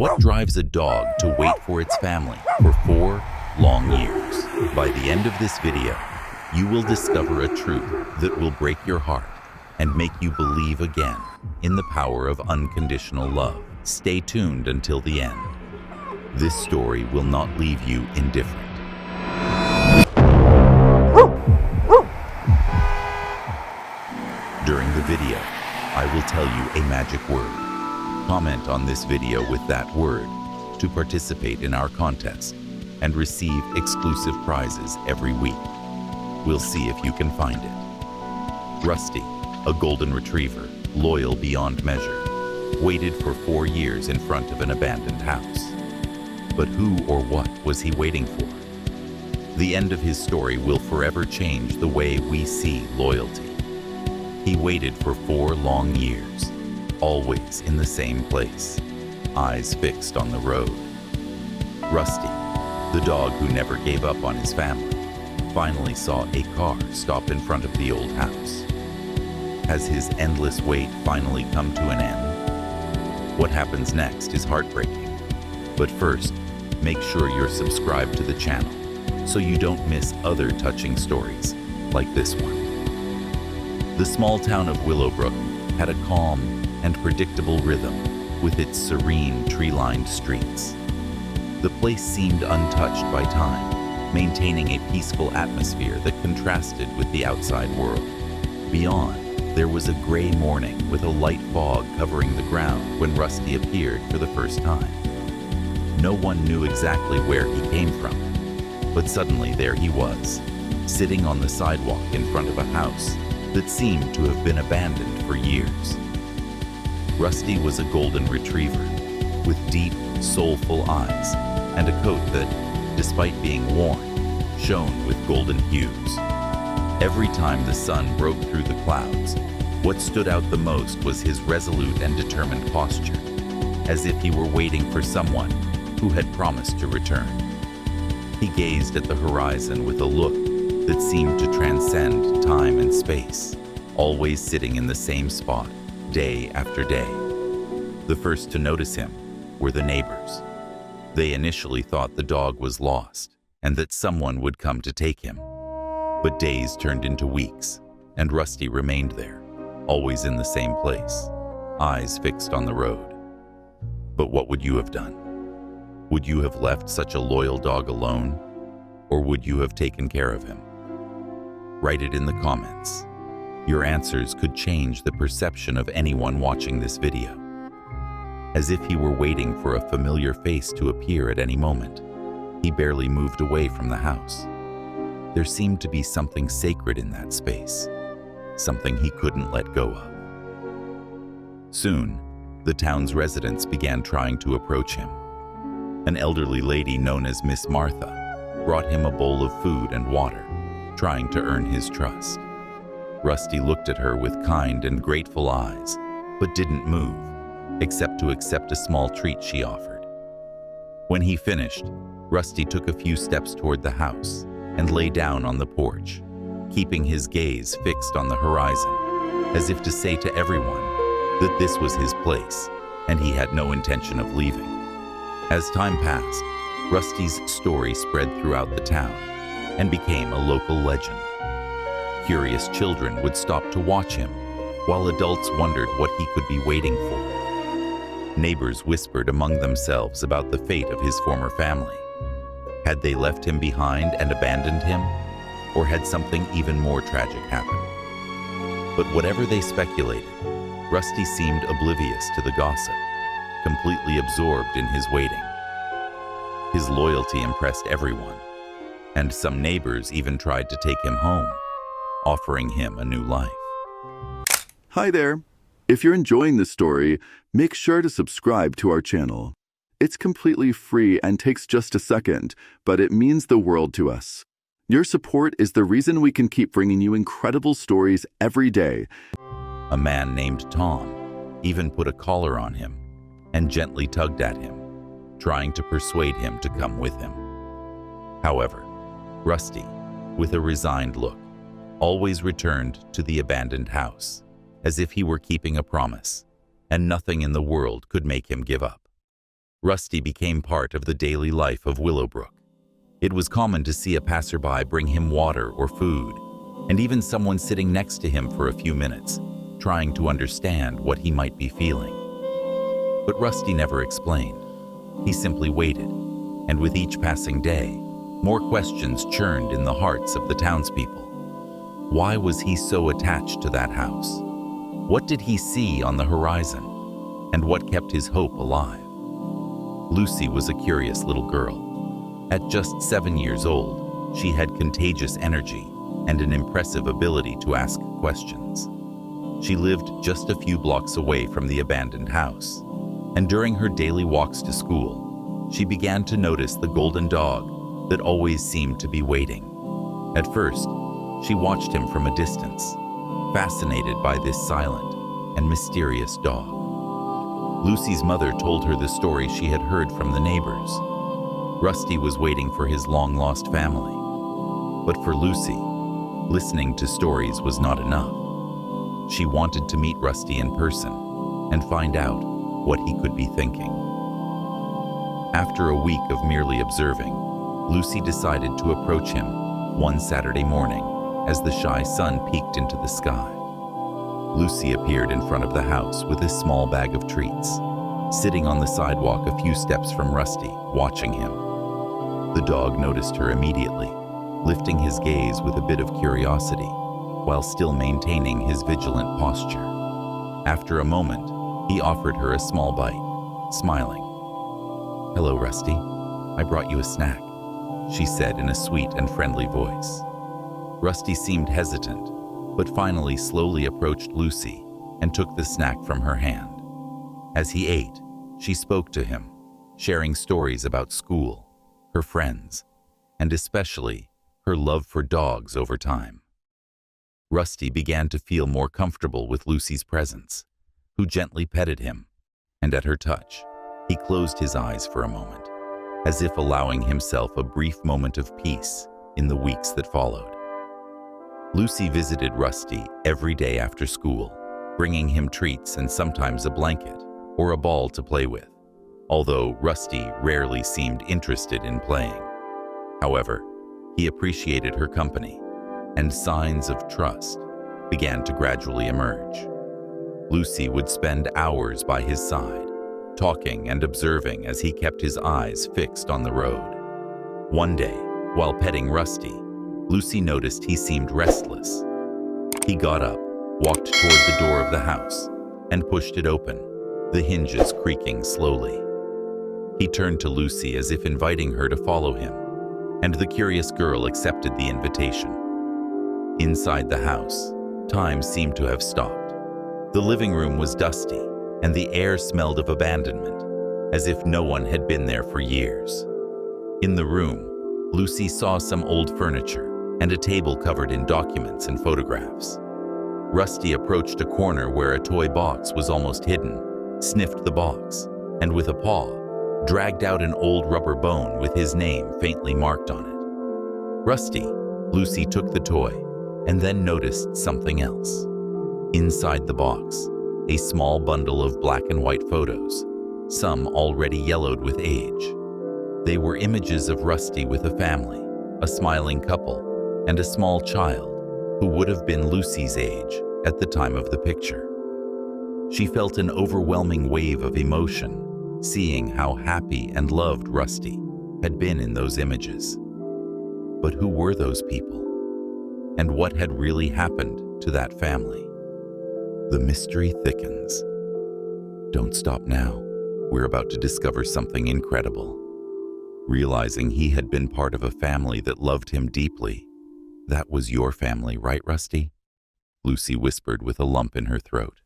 What drives a dog to wait for its family for 4 long years? By the end of this video, you will discover a truth that will break your heart and make you believe again in the power of unconditional love. Stay tuned until the end. This story will not leave you indifferent. During the video, I will tell you a magic word. Comment on this video with that word to participate in our contest and receive exclusive prizes every week. We'll see if you can find it. Rusty, a golden retriever, loyal beyond measure, waited for 4 years in front of an abandoned house. But who or what was he waiting for? The end of his story will forever change the way we see loyalty. He waited for 4 long years, always in the same place, eyes fixed on the road. Rusty, the dog who never gave up on his family, finally saw a car stop in front of the old house. Has his endless wait finally come to an end? What happens next is heartbreaking. But first, make sure you're subscribed to the channel so you don't miss other touching stories like this one. The small town of Willowbrook had a calm and predictable rhythm with its serene, tree-lined streets. The place seemed untouched by time, maintaining a peaceful atmosphere that contrasted with the outside world. Beyond, there was a gray morning with a light fog covering the ground when Rusty appeared for the first time. No one knew exactly where he came from, but suddenly there he was, sitting on the sidewalk in front of a house that seemed to have been abandoned for years. Rusty was a golden retriever with deep, soulful eyes and a coat that, despite being worn, shone with golden hues. Every time the sun broke through the clouds, what stood out the most was his resolute and determined posture, as if he were waiting for someone who had promised to return. He gazed at the horizon with a look that seemed to transcend time and space, always sitting in the same spot, day after day. The first to notice him were the neighbors. They initially thought the dog was lost and that someone would come to take him. But days turned into weeks, and Rusty remained there, always in the same place, eyes fixed on the road. But what would you have done? Would you have left such a loyal dog alone, or would you have taken care of him? Write it in the comments. Your answers could change the perception of anyone watching this video. As if he were waiting for a familiar face to appear at any moment, he barely moved away from the house. There seemed to be something sacred in that space, something he couldn't let go of. Soon, the town's residents began trying to approach him. An elderly lady known as Miss Martha brought him a bowl of food and water, trying to earn his trust. Rusty looked at her with kind and grateful eyes, but didn't move, except to accept a small treat she offered. When he finished, Rusty took a few steps toward the house and lay down on the porch, keeping his gaze fixed on the horizon, as if to say to everyone that this was his place and he had no intention of leaving. As time passed, Rusty's story spread throughout the town and became a local legend. Curious children would stop to watch him, while adults wondered what he could be waiting for. Neighbors whispered among themselves about the fate of his former family. Had they left him behind and abandoned him, or had something even more tragic happened? But whatever they speculated, Rusty seemed oblivious to the gossip, completely absorbed in his waiting. His loyalty impressed everyone, and some neighbors even tried to take him home, offering him a new life. Hi there. If you're enjoying this story, make sure to subscribe to our channel. It's completely free and takes just a second, but it means the world to us. Your support is the reason we can keep bringing you incredible stories every day. A man named Tom even put a collar on him and gently tugged at him, trying to persuade him to come with him. However, Rusty, with a resigned look, always returned to the abandoned house, as if he were keeping a promise, and nothing in the world could make him give up. Rusty became part of the daily life of Willowbrook. It was common to see a passerby bring him water or food, and even someone sitting next to him for a few minutes, trying to understand what he might be feeling. But Rusty never explained. He simply waited, and with each passing day, more questions churned in the hearts of the townspeople. Why was he so attached to that house? What did he see on the horizon? And what kept his hope alive? Lucy was a curious little girl. At just 7 years old, she had contagious energy and an impressive ability to ask questions. She lived just a few blocks away from the abandoned house, and during her daily walks to school, she began to notice the golden dog that always seemed to be waiting. At first, she watched him from a distance, fascinated by this silent and mysterious dog. Lucy's mother told her the story she had heard from the neighbors. Rusty was waiting for his long-lost family. But for Lucy, listening to stories was not enough. She wanted to meet Rusty in person and find out what he could be thinking. After a week of merely observing, Lucy decided to approach him one Saturday morning as the shy sun peeked into the sky. Lucy appeared in front of the house with a small bag of treats, sitting on the sidewalk a few steps from Rusty, watching him. The dog noticed her immediately, lifting his gaze with a bit of curiosity, while still maintaining his vigilant posture. After a moment, he offered her a small bite, smiling. "Hello, Rusty. I brought you a snack," she said in a sweet and friendly voice. Rusty seemed hesitant, but finally slowly approached Lucy and took the snack from her hand. As he ate, she spoke to him, sharing stories about school, her friends, and especially her love for dogs over time. Rusty began to feel more comfortable with Lucy's presence, who gently petted him, and at her touch, he closed his eyes for a moment, as if allowing himself a brief moment of peace in the weeks that followed. Lucy visited Rusty every day after school, bringing him treats and sometimes a blanket or a ball to play with, although Rusty rarely seemed interested in playing. However, he appreciated her company, and signs of trust began to gradually emerge. Lucy would spend hours by his side, talking and observing as he kept his eyes fixed on the road. One day, while petting Rusty, Lucy noticed he seemed restless. He got up, walked toward the door of the house, and pushed it open, the hinges creaking slowly. He turned to Lucy as if inviting her to follow him, and the curious girl accepted the invitation. Inside the house, time seemed to have stopped. The living room was dusty, and the air smelled of abandonment, as if no one had been there for years. In the room, Lucy saw some old furniture and a table covered in documents and photographs. Rusty approached a corner where a toy box was almost hidden, sniffed the box, and with a paw, dragged out an old rubber bone with his name faintly marked on it. Rusty, Lucy took the toy, and then noticed something else. Inside the box, a small bundle of black and white photos, some already yellowed with age. They were images of Rusty with a family, a smiling couple, and a small child who would have been Lucy's age at the time of the picture. She felt an overwhelming wave of emotion, seeing how happy and loved Rusty had been in those images. But who were those people? And what had really happened to that family? The mystery thickens. Don't stop now. We're about to discover something incredible. Realizing he had been part of a family that loved him deeply. That was your family, right, Rusty? Lucy whispered with a lump in her throat.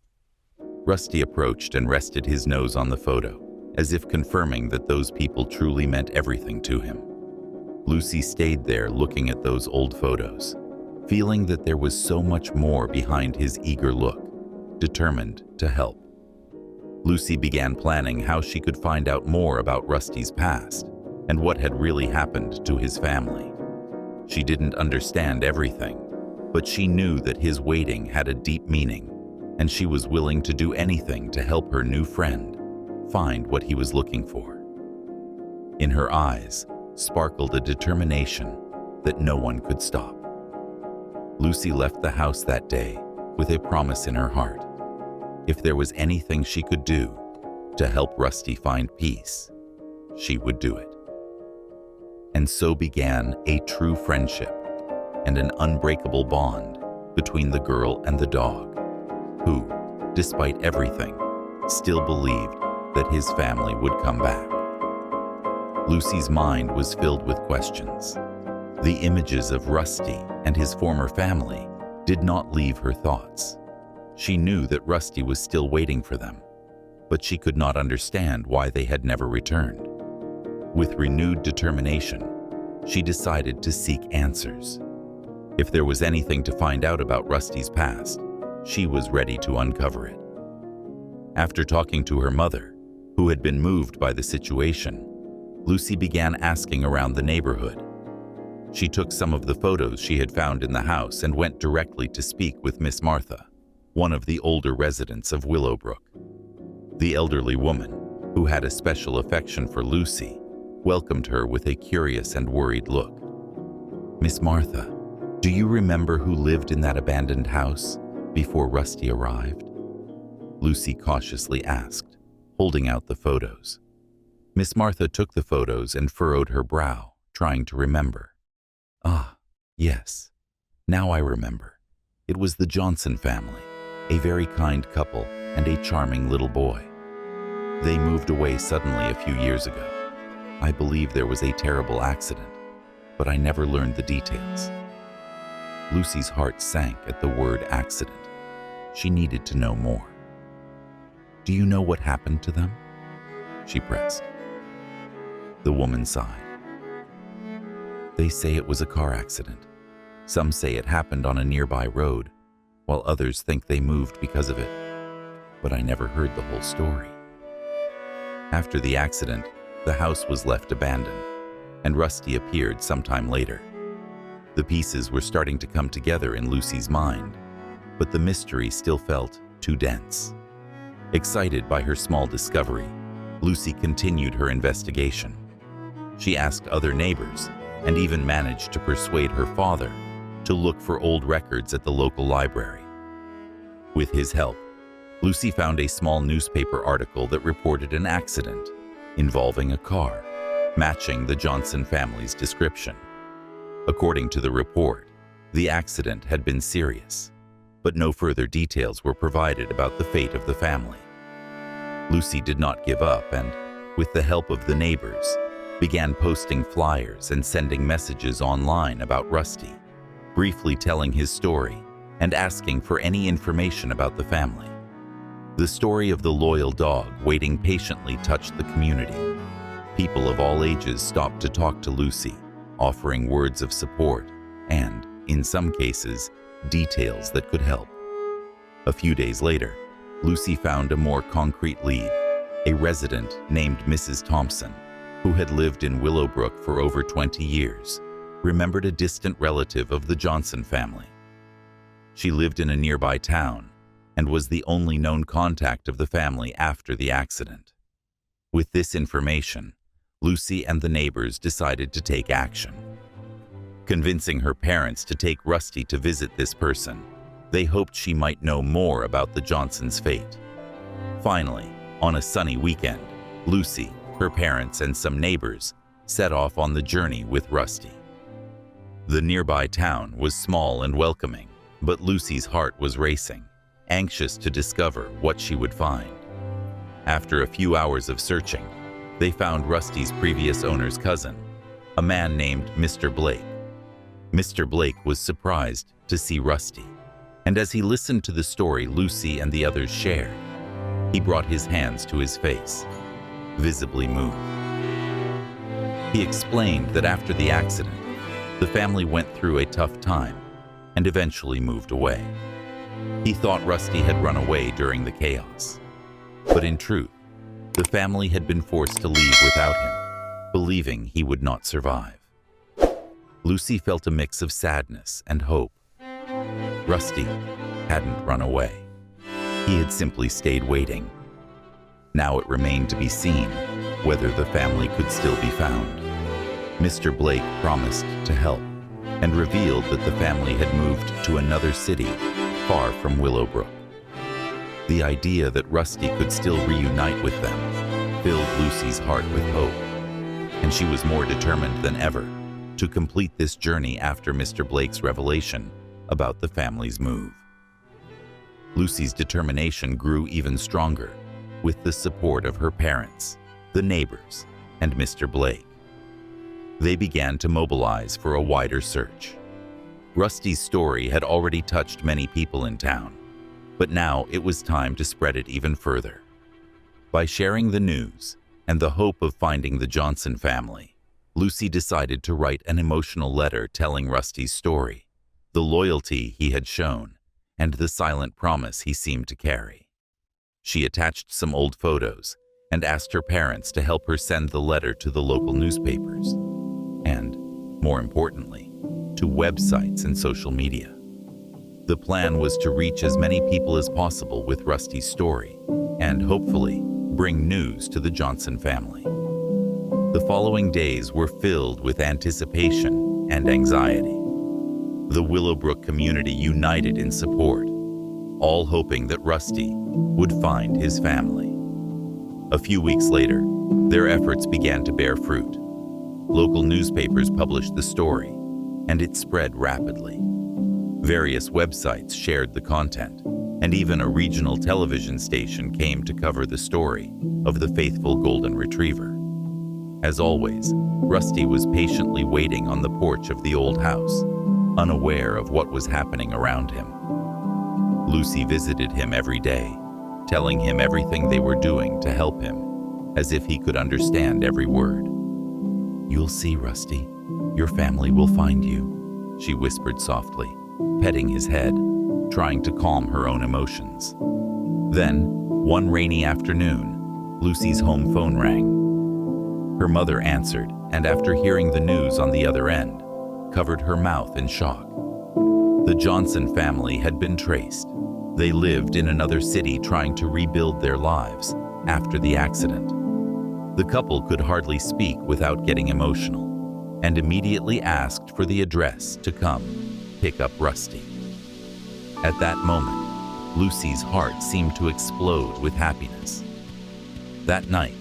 Rusty approached and rested his nose on the photo, as if confirming that those people truly meant everything to him. Lucy stayed there looking at those old photos, feeling that there was so much more behind his eager look, determined to help. Lucy began planning how she could find out more about Rusty's past and what had really happened to his family. She didn't understand everything, but she knew that his waiting had a deep meaning, and she was willing to do anything to help her new friend find what he was looking for. In her eyes sparkled a determination that no one could stop. Lucy left the house that day with a promise in her heart. If there was anything she could do to help Rusty find peace, she would do it. And so began a true friendship and an unbreakable bond between the girl and the dog, who, despite everything, still believed that his family would come back. Lucy's mind was filled with questions. The images of Rusty and his former family did not leave her thoughts. She knew that Rusty was still waiting for them, but she could not understand why they had never returned. With renewed determination, she decided to seek answers. If there was anything to find out about Rusty's past, she was ready to uncover it. After talking to her mother, who had been moved by the situation, Lucy began asking around the neighborhood. She took some of the photos she had found in the house and went directly to speak with Miss Martha, one of the older residents of Willowbrook. The elderly woman, who had a special affection for Lucy, welcomed her with a curious and worried look. "Miss Martha, do you remember who lived in that abandoned house before Rusty arrived?" Lucy cautiously asked, holding out the photos. Miss Martha took the photos and furrowed her brow, trying to remember. "Ah, yes. Now I remember. It was the Johnson family, a very kind couple and a charming little boy. They moved away suddenly a few years ago. I believe there was a terrible accident, but I never learned the details." Lucy's heart sank at the word accident. She needed to know more. "Do you know what happened to them?" she pressed. The woman sighed. "They say it was a car accident. Some say it happened on a nearby road, while others think they moved because of it. But I never heard the whole story." After the accident, the house was left abandoned, and Rusty appeared sometime later. The pieces were starting to come together in Lucy's mind, but the mystery still felt too dense. Excited by her small discovery, Lucy continued her investigation. She asked other neighbors and even managed to persuade her father to look for old records at the local library. With his help, Lucy found a small newspaper article that reported an accident involving a car, matching the Johnson family's description. According to the report, the accident had been serious, but no further details were provided about the fate of the family. Lucy did not give up and, with the help of the neighbors, began posting flyers and sending messages online about Rusty, briefly telling his story and asking for any information about the family. The story of the loyal dog waiting patiently touched the community. People of all ages stopped to talk to Lucy, offering words of support and, in some cases, details that could help. A few days later, Lucy found a more concrete lead. A resident named Mrs. Thompson, who had lived in Willowbrook for over 20 years, remembered a distant relative of the Johnson family. She lived in a nearby town and was the only known contact of the family after the accident. With this information, Lucy and the neighbors decided to take action. Convincing her parents to take Rusty to visit this person, they hoped she might know more about the Johnsons' fate. Finally, on a sunny weekend, Lucy, her parents, and some neighbors set off on the journey with Rusty. The nearby town was small and welcoming, but Lucy's heart was racing, anxious to discover what she would find. After a few hours of searching, they found Rusty's previous owner's cousin, a man named Mr. Blake. Mr. Blake was surprised to see Rusty, and as he listened to the story Lucy and the others shared, he brought his hands to his face, visibly moved. He explained that after the accident, the family went through a tough time and eventually moved away. He thought Rusty had run away during the chaos. But in truth, the family had been forced to leave without him, believing he would not survive. Lucy felt a mix of sadness and hope. Rusty hadn't run away. He had simply stayed waiting. Now it remained to be seen whether the family could still be found. Mr. Blake promised to help and revealed that the family had moved to another city far from Willowbrook. The idea that Rusty could still reunite with them filled Lucy's heart with hope, and she was more determined than ever to complete this journey after Mr. Blake's revelation about the family's move. Lucy's determination grew even stronger with the support of her parents, the neighbors, and Mr. Blake. They began to mobilize for a wider search. Rusty's story had already touched many people in town, but now it was time to spread it even further. By sharing the news and the hope of finding the Johnson family, Lucy decided to write an emotional letter telling Rusty's story, the loyalty he had shown, and the silent promise he seemed to carry. She attached some old photos and asked her parents to help her send the letter to the local newspapers and, more importantly, to websites and social media. The plan was to reach as many people as possible with Rusty's story and, hopefully, bring news to the Johnson family. The following days were filled with anticipation and anxiety. The Willowbrook community united in support, all hoping that Rusty would find his family. A few weeks later, their efforts began to bear fruit. Local newspapers published the story, and it spread rapidly. Various websites shared the content, and even a regional television station came to cover the story of the faithful golden retriever. As always, Rusty was patiently waiting on the porch of the old house, unaware of what was happening around him. Lucy visited him every day, telling him everything they were doing to help him, as if he could understand every word. "You'll see, Rusty. Your family will find you," she whispered softly, petting his head, trying to calm her own emotions. Then, one rainy afternoon, Lucy's home phone rang. Her mother answered, and after hearing the news on the other end, covered her mouth in shock. The Johnson family had been traced. They lived in another city trying to rebuild their lives after the accident. The couple could hardly speak without getting emotional, and immediately asked for the address to come pick up Rusty. At that moment, Lucy's heart seemed to explode with happiness. That night,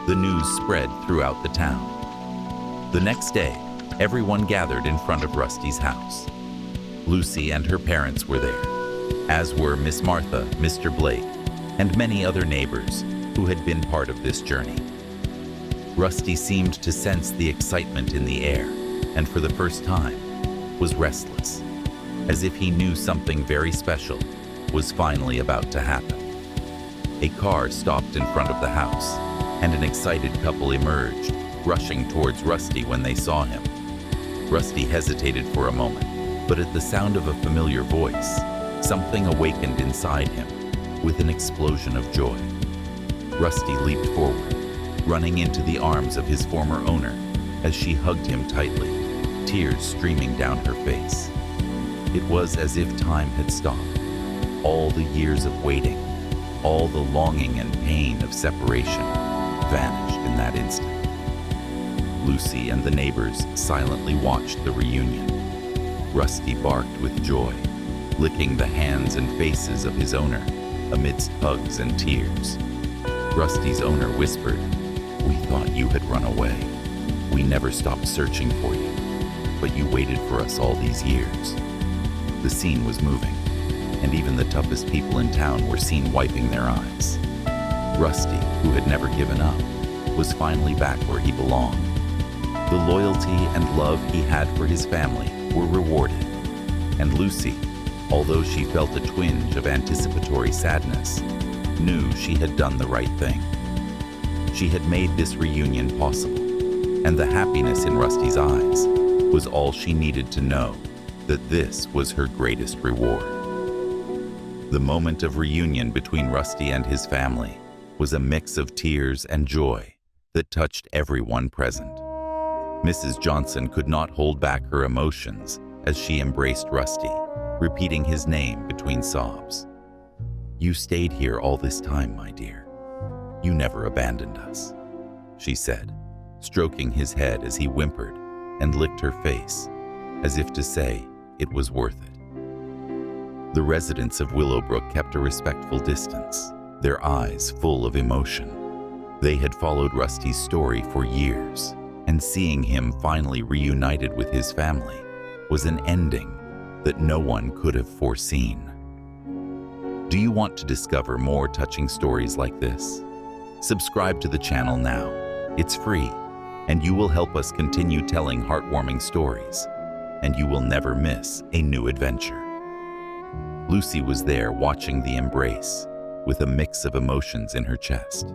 the news spread throughout the town. The next day, everyone gathered in front of Rusty's house. Lucy and her parents were there, as were Miss Martha, Mr. Blake, and many other neighbors who had been part of this journey. Rusty seemed to sense the excitement in the air, and for the first time, was restless, as if he knew something very special was finally about to happen. A car stopped in front of the house, and an excited couple emerged, rushing towards Rusty when they saw him. Rusty hesitated for a moment, but at the sound of a familiar voice, something awakened inside him with an explosion of joy. Rusty leaped forward, running into the arms of his former owner as she hugged him tightly, tears streaming down her face. It was as if time had stopped. All the years of waiting, all the longing and pain of separation vanished in that instant. Lucy and the neighbors silently watched the reunion. Rusty barked with joy, licking the hands and faces of his owner amidst hugs and tears. Rusty's owner whispered, "We thought you had run away. We never stopped searching for you, but you waited for us all these years." The scene was moving, and even the toughest people in town were seen wiping their eyes. Rusty, who had never given up, was finally back where he belonged. The loyalty and love he had for his family were rewarded, and Lucy, although she felt a twinge of anticipatory sadness, knew she had done the right thing. She had made this reunion possible, and the happiness in Rusty's eyes was all she needed to know that this was her greatest reward. The moment of reunion between Rusty and his family was a mix of tears and joy that touched everyone present. Mrs. Johnson could not hold back her emotions as she embraced Rusty, repeating his name between sobs. "You stayed here all this time, my dear. You never abandoned us," she said, stroking his head as he whimpered and licked her face, as if to say it was worth it. The residents of Willowbrook kept a respectful distance, their eyes full of emotion. They had followed Rusty's story for years, and seeing him finally reunited with his family was an ending that no one could have foreseen. Do you want to discover more touching stories like this? Subscribe to the channel now. It's free, and you will help us continue telling heartwarming stories, and you will never miss a new adventure. Lucy was there watching the embrace, with a mix of emotions in her chest.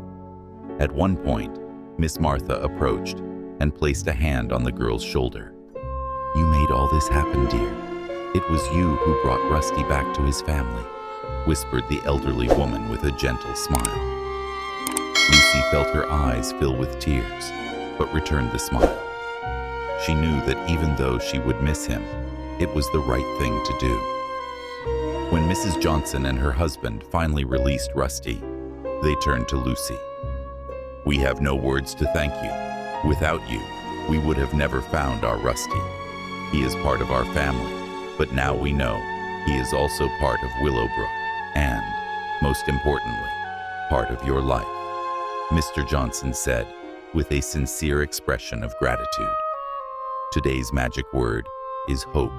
At one point, Miss Martha approached and placed a hand on the girl's shoulder. "You made all this happen, dear. It was you who brought Rusty back to his family," whispered the elderly woman with a gentle smile. Lucy felt her eyes fill with tears, but returned the smile. She knew that even though she would miss him, it was the right thing to do. When Mrs. Johnson and her husband finally released Rusty, they turned to Lucy. "We have no words to thank you. Without you, we would have never found our Rusty. He is part of our family, but now we know he is also part of Willowbrook and, most importantly, part of your life," Mr. Johnson said with a sincere expression of gratitude. Today's magic word is hope.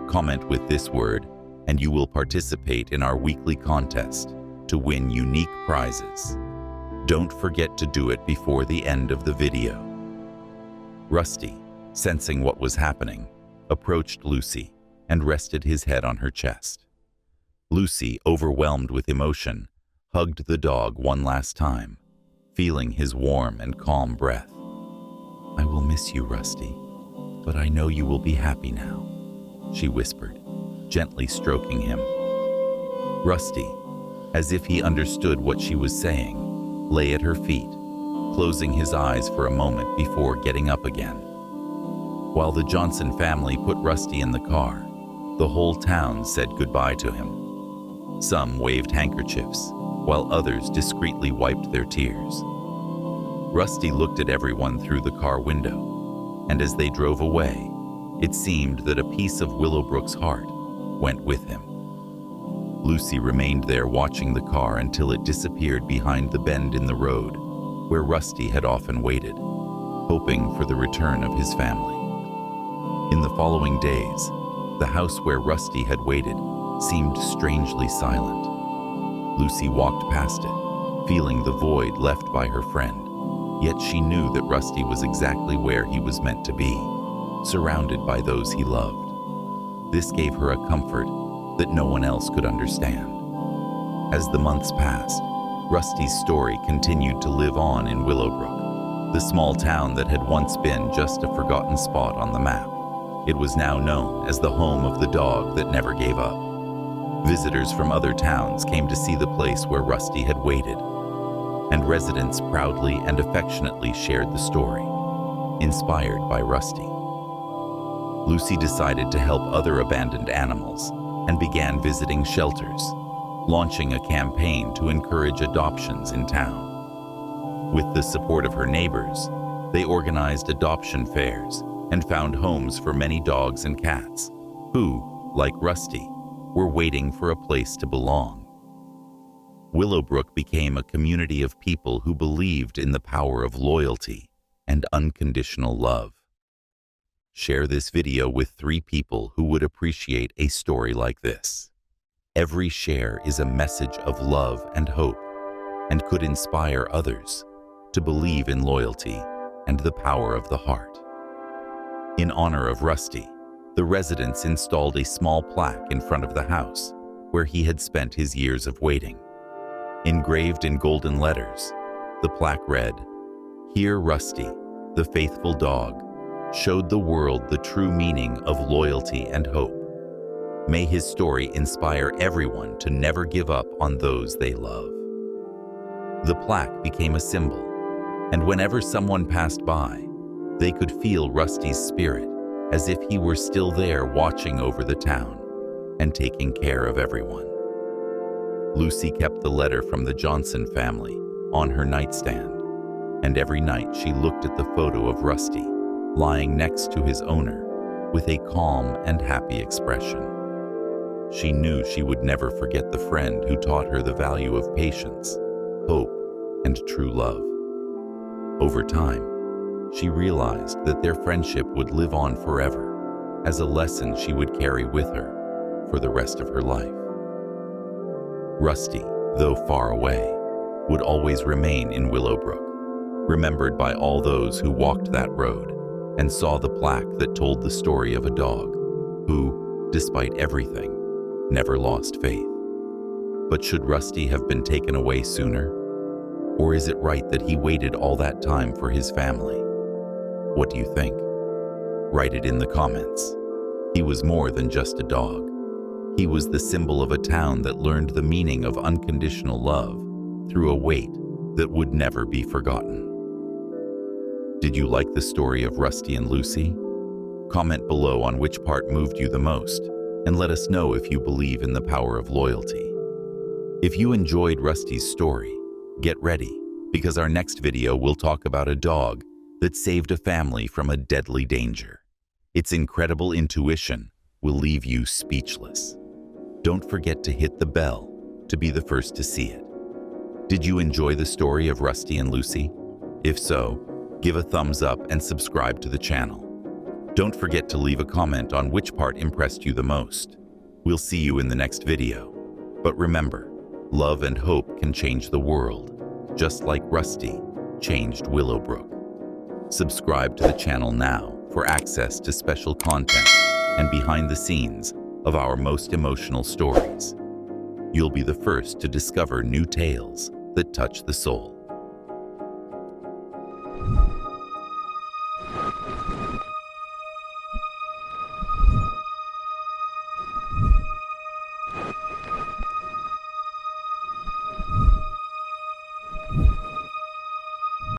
Comment with this word and you will participate in our weekly contest to win unique prizes. Don't forget to do it before the end of the video. Rusty, sensing what was happening, approached Lucy and rested his head on her chest. Lucy, overwhelmed with emotion, hugged the dog one last time, feeling his warm and calm breath. "I will miss you, Rusty, but I know you will be happy now," she whispered, gently stroking him. Rusty, as if he understood what she was saying, lay at her feet, closing his eyes for a moment before getting up again. While the Johnson family put Rusty in the car, the whole town said goodbye to him. Some waved handkerchiefs, while others discreetly wiped their tears. Rusty looked at everyone through the car window, and as they drove away, it seemed that a piece of Willowbrook's heart went with him. Lucy remained there watching the car until it disappeared behind the bend in the road, where Rusty had often waited, hoping for the return of his family. In the following days, the house where Rusty had waited seemed strangely silent. Lucy walked past it, feeling the void left by her friend, yet she knew that Rusty was exactly where he was meant to be, surrounded by those he loved. This gave her a comfort that no one else could understand. As the months passed, Rusty's story continued to live on in Willowbrook, the small town that had once been just a forgotten spot on the map. It was now known as the home of the dog that never gave up. Visitors from other towns came to see the place where Rusty had waited, and residents proudly and affectionately shared the story, inspired by Rusty. Lucy decided to help other abandoned animals and began visiting shelters, launching a campaign to encourage adoptions in town. With the support of her neighbors, they organized adoption fairs and found homes for many dogs and cats who, like Rusty, were waiting for a place to belong. Willowbrook became a community of people who believed in the power of loyalty and unconditional love. Share this video with 3 people who would appreciate a story like this. Every share is a message of love and hope and could inspire others to believe in loyalty and the power of the heart. In honor of Rusty, the residents installed a small plaque in front of the house where he had spent his years of waiting. Engraved in golden letters, the plaque read, "Here Rusty, the faithful dog, showed the world the true meaning of loyalty and hope. May his story inspire everyone to never give up on those they love." The plaque became a symbol, and whenever someone passed by, they could feel Rusty's spirit as if he were still there watching over the town and taking care of everyone. Lucy kept the letter from the Johnson family on her nightstand, and every night she looked at the photo of Rusty, lying next to his owner, with a calm and happy expression. She knew she would never forget the friend who taught her the value of patience, hope, and true love. Over time, she realized that their friendship would live on forever as a lesson she would carry with her for the rest of her life. Rusty, though far away, would always remain in Willowbrook, remembered by all those who walked that road and saw the plaque that told the story of a dog who, despite everything, never lost faith. But should Rusty have been taken away sooner? Or is it right that he waited all that time for his family? What do you think? Write it in the comments. He was more than just a dog. He was the symbol of a town that learned the meaning of unconditional love through a wait that would never be forgotten. Did you like the story of Rusty and Lucy? Comment below on which part moved you the most, and let us know if you believe in the power of loyalty. If you enjoyed Rusty's story, get ready, because our next video will talk about a dog that saved a family from a deadly danger. Its incredible intuition will leave you speechless. Don't forget to hit the bell to be the first to see it. Did you enjoy the story of Rusty and Lucy? If so, give a thumbs up and subscribe to the channel. Don't forget to leave a comment on which part impressed you the most. We'll see you in the next video. But remember, love and hope can change the world, just like Rusty changed Willowbrook. Subscribe to the channel now for access to special content and behind the scenes of our most emotional stories. You'll be the first to discover new tales that touch the soul.